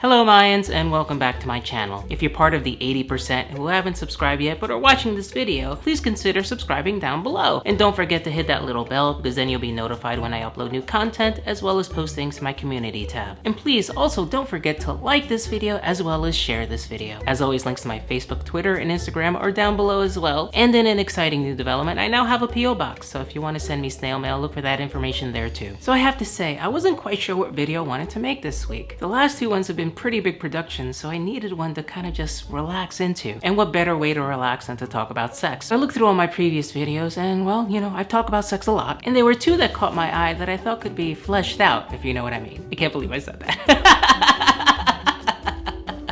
Hello Mayans, and welcome back to my channel. If you're part of the 80% who haven't subscribed yet but are watching this video, please consider subscribing down below. And don't forget to hit that little bell because then you'll be notified when I upload new content as well as post things to my community tab. And please also don't forget to like this video as well as share this video. As always, links to my Facebook, Twitter, and Instagram are down below as well. And in an exciting new development, I now have a PO box, so if you want to send me snail mail, look for that information there too. So I have to say, I wasn't quite sure what video I wanted to make this week. The last two ones have been pretty big productions, so I needed one to kind of just relax into. And what better way to relax than to talk about sex? So I looked through all my previous videos and, well, you know, I've talked about sex a lot. And there were two that caught my eye that I thought could be fleshed out, if you know what I mean. I can't believe I said that.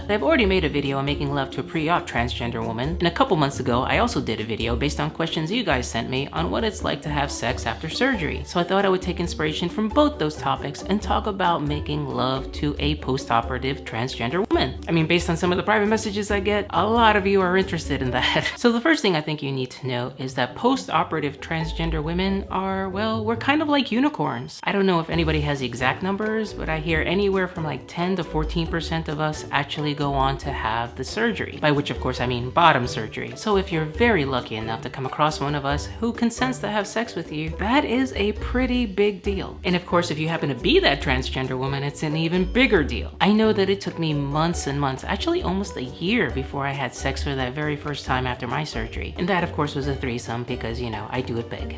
I've already made a video on making love to a pre-op transgender woman, and a couple months ago I also did a video based on questions you guys sent me on what it's like to have sex after surgery. So I thought I would take inspiration from both those topics and talk about making love to a post-operative transgender woman. I mean, based on some of the private messages I get, a lot of you are interested in that. So the first thing I think you need to know is that post-operative transgender women are, well, we're kind of like unicorns. I don't know if anybody has the exact numbers, but I hear anywhere from like 10 to 14% of us actually go on to have the surgery, by which of course I mean bottom surgery. So if you're very lucky enough to come across one of us who consents to have sex with you, that is a pretty big deal. And of course, if you happen to be that transgender woman, it's an even bigger deal. I know that it took me months and months, actually almost a year, before I had sex for that very first time after my surgery. And that of course was a threesome because, you know, I do it big.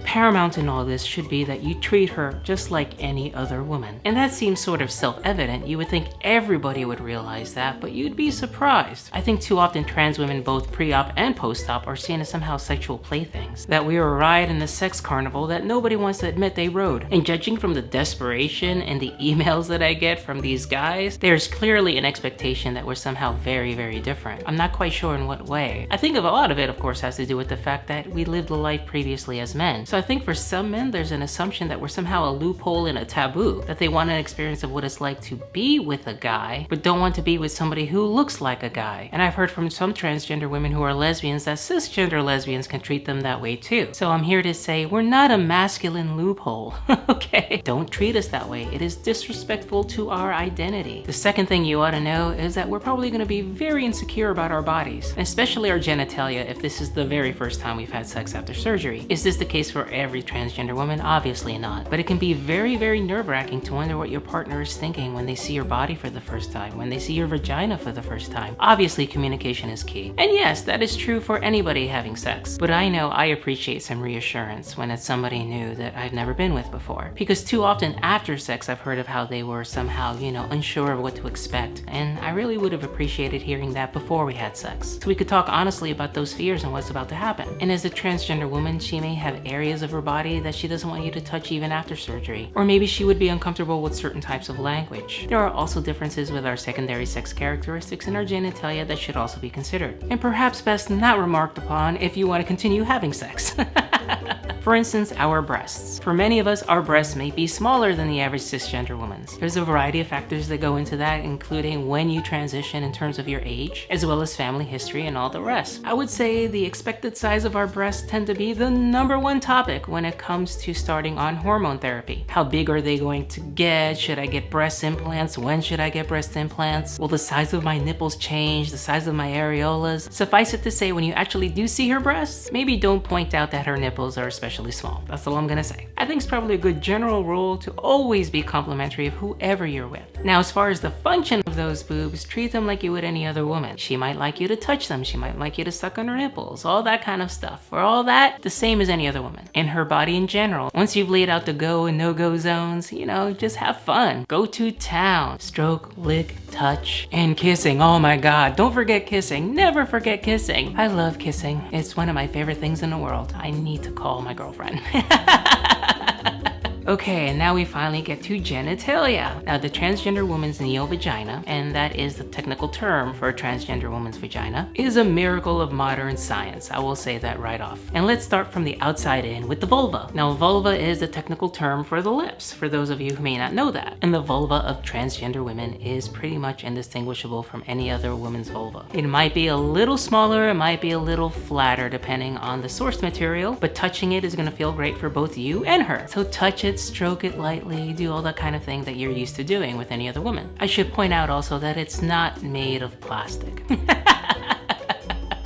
Paramount in all this should be that you treat her just like any other woman. And that seems sort of self-evident. You would think everybody would realize that, but you'd be surprised. I think too often trans women, both pre-op and post-op, are seen as somehow sexual playthings. That we are a ride in the sex carnival that nobody wants to admit they rode. And judging from the desperation and the emails that I get from these guys, there's clearly an expectation that we're somehow very, very different. I'm not quite sure in what way. I think a lot of it, of course, has to do with the fact that we lived a life previously as men. So I think for some men, there's an assumption that we're somehow a loophole in a taboo, that they want an experience of what it's like to be with a guy, but don't want to be with somebody who looks like a guy. And I've heard from some transgender women who are lesbians that cisgender lesbians can treat them that way too. So I'm here to say we're not a masculine loophole, okay? Don't treat us that way. It is disrespectful to our identity. The second thing you ought to know is that we're probably going to be very insecure about our bodies, especially our genitalia if this is the very first time we've had sex after surgery. Is this the case for every transgender woman? Obviously not. But it can be very, very nerve-wracking to wonder what your partner is thinking when they see your body for the first time, when they see your vagina for the first time. Obviously, communication is key. And yes, that is true for anybody having sex. But I know I appreciate some reassurance when it's somebody new that I've never been with before. Because too often after sex, I've heard of how they were somehow, you know, unsure of what to expect. And I really would have appreciated hearing that before we had sex. So we could talk honestly about those fears and what's about to happen. And as a transgender woman, she may have areas of her body that she doesn't want you to touch even after surgery. Or maybe she would be uncomfortable with certain types of language. There are also differences with our secondary sex characteristics and our genitalia that should also be considered. And perhaps best not remarked upon if you want to continue having sex. For instance, our breasts. For many of us, our breasts may be smaller than the average cisgender woman's. There's a variety of factors that go into that, including when you transition in terms of your age, as well as family history and all the rest. I would say the expected size of our breasts tend to be the #1 topic when it comes to starting on hormone therapy. How big are they going to get? Should I get breast implants? When should I get breast implants? Will the size of my nipples change? The size of my areolas? Suffice it to say, when you actually do see her breasts, maybe don't point out that her nipples are especially small. That's all I'm gonna say. I think it's probably a good general rule to always be complimentary of whoever you're with. Now, as far as the function of those boobs, treat them like you would any other woman. She might like you to touch them. She might like you to suck on her nipples, all that kind of stuff. For all that, the same as any other woman. And her body in general. Once you've laid out the go and no-go zones, you know, just have fun. Go to town. Stroke, lick, touch, and kissing. Oh my God, don't forget kissing. Never forget kissing. I love kissing. It's one of my favorite things in the world. I need to call my girlfriend. Okay, and now we finally get to genitalia. Now, the transgender woman's neo-vagina, and that is the technical term for a transgender woman's vagina, is a miracle of modern science. I will say that right off. And let's start from the outside in with the vulva. Now, vulva is the technical term for the lips, for those of you who may not know that. And the vulva of transgender women is pretty much indistinguishable from any other woman's vulva. It might be a little smaller, it might be a little flatter, depending on the source material, but touching it is gonna feel great for both you and her. So touch it, it, stroke it lightly, do all that kind of thing that you're used to doing with any other woman. I should point out also that it's not made of plastic.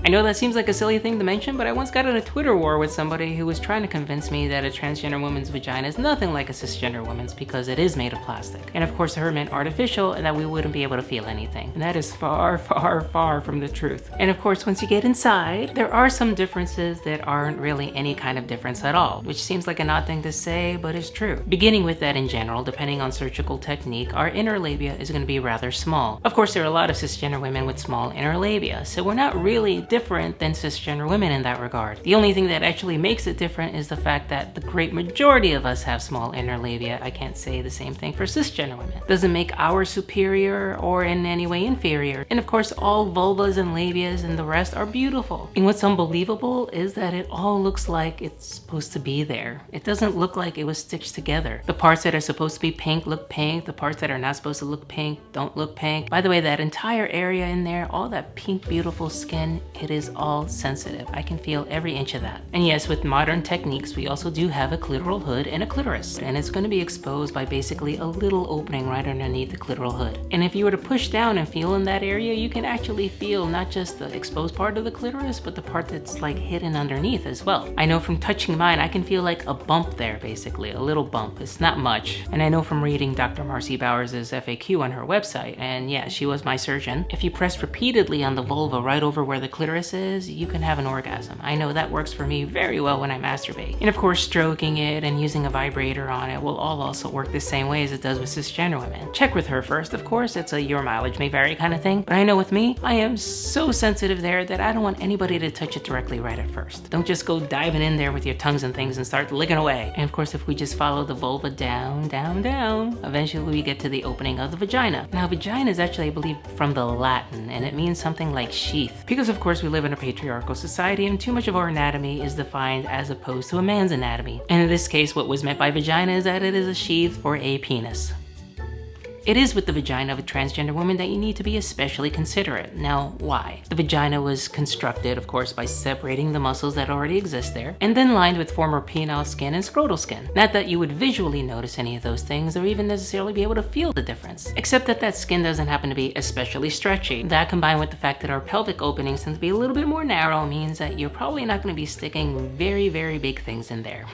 I know that seems like a silly thing to mention, but I once got in a Twitter war with somebody who was trying to convince me that a transgender woman's vagina is nothing like a cisgender woman's because it is made of plastic. And of course her meant artificial and that we wouldn't be able to feel anything. And that is far, far, far from the truth. And of course once you get inside, there are some differences that aren't really any kind of difference at all, which seems like an odd thing to say, but it's true. Beginning with that in general, depending on surgical technique, our inner labia is going to be rather small. Of course there are a lot of cisgender women with small inner labia, so we're not really different than cisgender women in that regard. The only thing that actually makes it different is the fact that the great majority of us have small inner labia. I can't say the same thing for cisgender women. Doesn't make ours superior or in any way inferior. And of course all vulvas and labias and the rest are beautiful. And what's unbelievable is that it all looks like it's supposed to be there. It doesn't look like it was stitched together. The parts that are supposed to be pink look pink. The parts that are not supposed to look pink don't look pink. By the way, that entire area in there, all that pink beautiful skin, it is all sensitive. I can feel every inch of that. And yes, with modern techniques, we also do have a clitoral hood and a clitoris, and it's going to be exposed by basically a little opening right underneath the clitoral hood. And if you were to push down and feel in that area, you can actually feel not just the exposed part of the clitoris, but the part that's like hidden underneath as well. I know from touching mine, I can feel like a bump there, basically, a little bump. It's not much. And I know from reading Dr. Marcy Bowers' FAQ on her website, and yeah, she was my surgeon, if you press repeatedly on the vulva right over where the clitoris is, you can have an orgasm. I know that works for me very well when I masturbate. And of course, stroking it and using a vibrator on it will all also work the same way as it does with cisgender women. Check with her first, of course. It's a your mileage may vary kind of thing. But I know with me, I am so sensitive there that I don't want anybody to touch it directly right at first. Don't just go diving in there with your tongues and things and start licking away. And of course, if we just follow the vulva down, down, down, eventually we get to the opening of the vagina. Now, vagina is actually, I believe, from the Latin, and it means something like sheath. Because of course, we live in a patriarchal society and too much of our anatomy is defined as opposed to a man's anatomy. And in this case, what was meant by vagina is that it is a sheath or a penis. It is with the vagina of a transgender woman that you need to be especially considerate. Now, why? The vagina was constructed, of course, by separating the muscles that already exist there, and then lined with former penile skin and scrotal skin. Not that you would visually notice any of those things or even necessarily be able to feel the difference, except that that skin doesn't happen to be especially stretchy. That combined with the fact that our pelvic openings tend to be a little bit more narrow means that you're probably not going to be sticking very, very big things in there.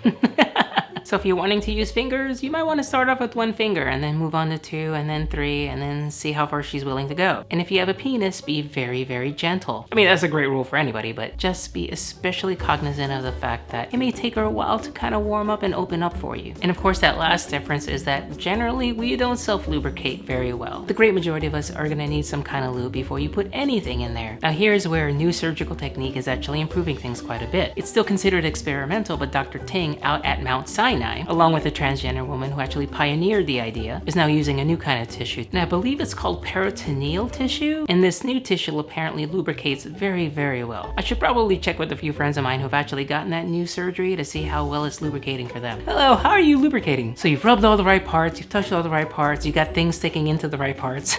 So if you're wanting to use fingers, you might want to start off with one finger and then move on to 2 and then 3 and then see how far she's willing to go. And if you have a penis, be very, very gentle. I mean, that's a great rule for anybody, but just be especially cognizant of the fact that it may take her a while to kind of warm up and open up for you. And of course, that last difference is that generally we don't self-lubricate very well. The great majority of us are going to need some kind of lube before you put anything in there. Now here's where a new surgical technique is actually improving things quite a bit. It's still considered experimental, but Dr. Ting out at Mount Sinai, along with a transgender woman who actually pioneered the idea, is now using a new kind of tissue. And I believe it's called peritoneal tissue, and this new tissue apparently lubricates very, very well. I should probably check with a few friends of mine who've actually gotten that new surgery to see how well it's lubricating for them. Hello, how are you lubricating? So you've rubbed all the right parts, you've touched all the right parts, you got things sticking into the right parts.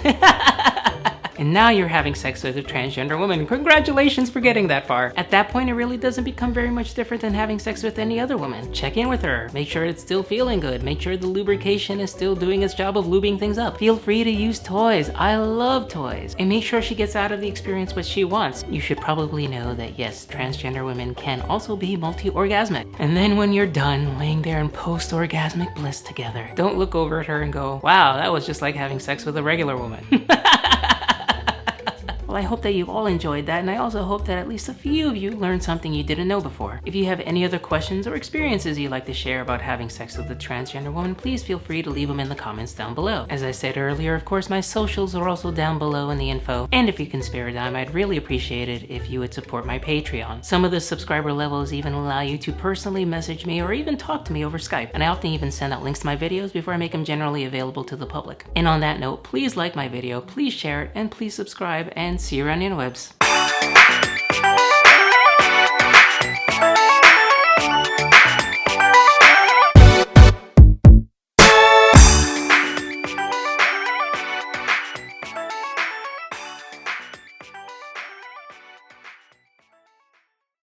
And now you're having sex with a transgender woman. Congratulations for getting that far. At that point, it really doesn't become very much different than having sex with any other woman. Check in with her. Make sure it's still feeling good. Make sure the lubrication is still doing its job of lubing things up. Feel free to use toys. I love toys. And make sure she gets out of the experience what she wants. You should probably know that yes, transgender women can also be multi-orgasmic. And then when you're done laying there in post-orgasmic bliss together, don't look over at her and go, wow, that was just like having sex with a regular woman. Well, I hope that you all enjoyed that, and I also hope that at least a few of you learned something you didn't know before. If you have any other questions or experiences you'd like to share about having sex with a transgender woman, please feel free to leave them in the comments down below. As I said earlier, of course, my socials are also down below in the info, and if you can spare a dime, I'd really appreciate it if you would support my Patreon. Some of the subscriber levels even allow you to personally message me or even talk to me over Skype, and I often even send out links to my videos before I make them generally available to the public. And on that note, please like my video, please share it, and please subscribe, and see you around the interwebs.